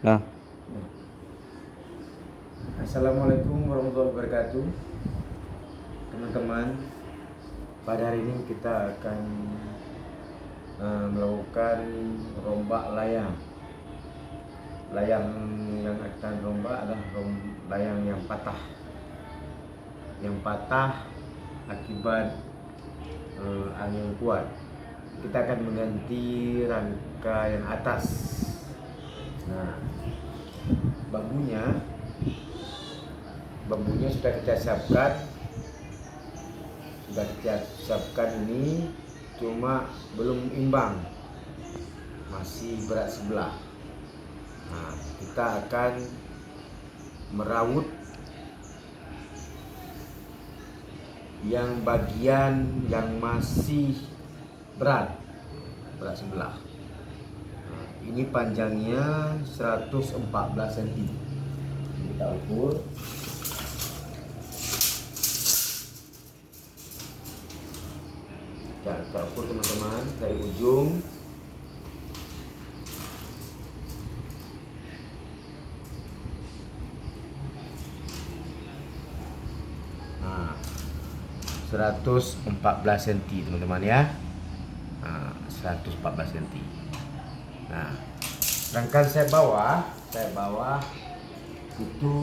Nah, Assalamualaikum warahmatullahi wabarakatuh. Teman-teman, pada hari ini kita akan melakukan rombak layang. Layang yang akan rombak adalah layang yang patah. Yang patah akibat angin kuat. Kita akan mengganti rangka yang atas. Nah, bambunya sudah kita siapkan, ini cuma belum imbang, masih berat sebelah. Nah, kita akan merawut yang bagian yang masih berat sebelah. Nah, ini panjangnya 114 cm. Kita ukur. Kita ukur teman-teman dari ujung. Nah, 114 cm teman-teman ya. Nah, 114 cm. Nah, sedangkan saya bawah itu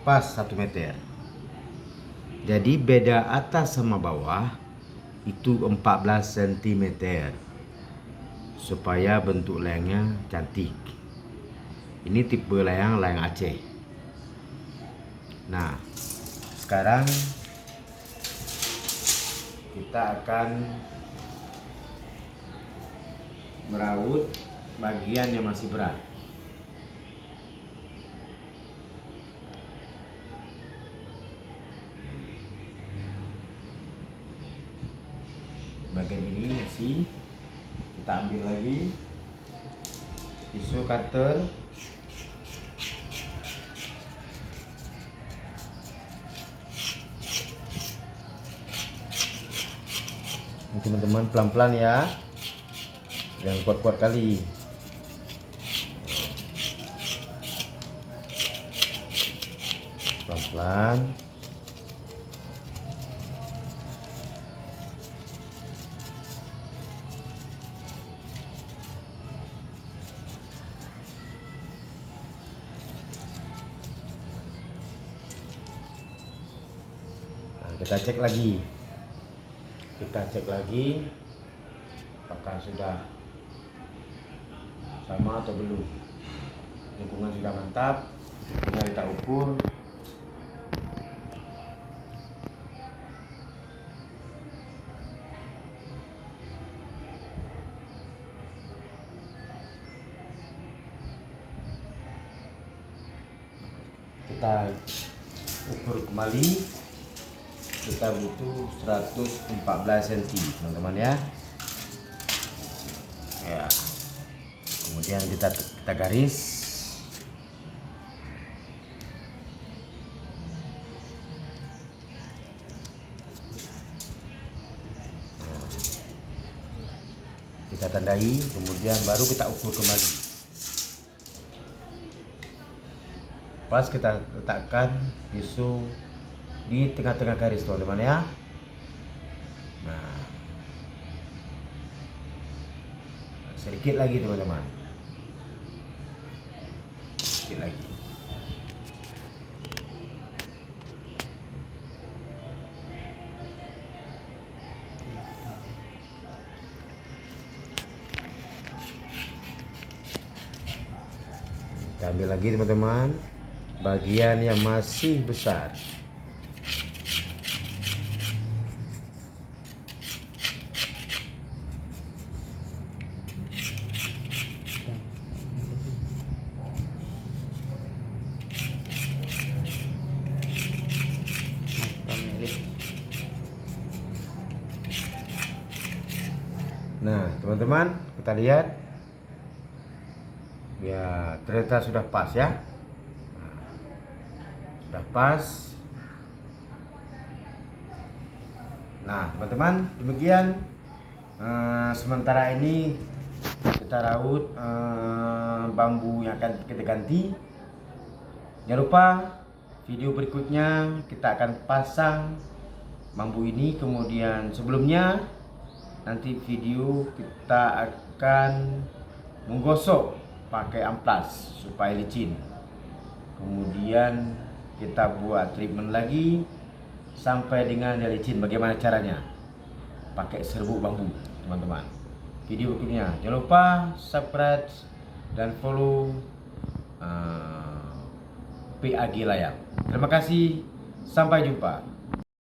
pas 1 meter. Jadi beda atas sama bawah itu 14 cm supaya bentuk layangnya cantik. Ini tipe layang Aceh. Nah, sekarang kita akan merawut bagian yang masih berat. Bagian ini masih kita ambil lagi tisu cutter. Ini teman-teman pelan-pelan ya, jangan kuat-kuat kali. Pelan-pelan. Kita cek lagi apakah sudah sama atau belum. Lingkungan sudah mantap, tinggal kita ukur. Kita ukur kembali. Kita butuh 114 cm teman-teman ya. Ya. Kemudian kita garis. Nah, kita tandai, kemudian baru kita ukur kembali. Pas kita letakkan tisu di tengah-tengah garis teman-teman ya. Nah, sedikit lagi teman-teman, sedikit lagi. Kita ambil lagi teman-teman bagian yang masih besar. Nah teman-teman, kita lihat ya, ternyata sudah pas ya. Nah, sudah pas. Nah teman-teman, demikian sementara ini kita raut bambu yang akan kita ganti. Jangan lupa video berikutnya kita akan pasang bambu ini. Kemudian sebelumnya nanti video kita akan menggosok pakai amplas supaya licin. Kemudian kita buat treatment lagi sampai dengan dia licin. Bagaimana caranya? Pakai serbuk bambu, teman-teman. Video berikutnya jangan lupa subscribe dan follow PAG Layang. Terima kasih, sampai jumpa.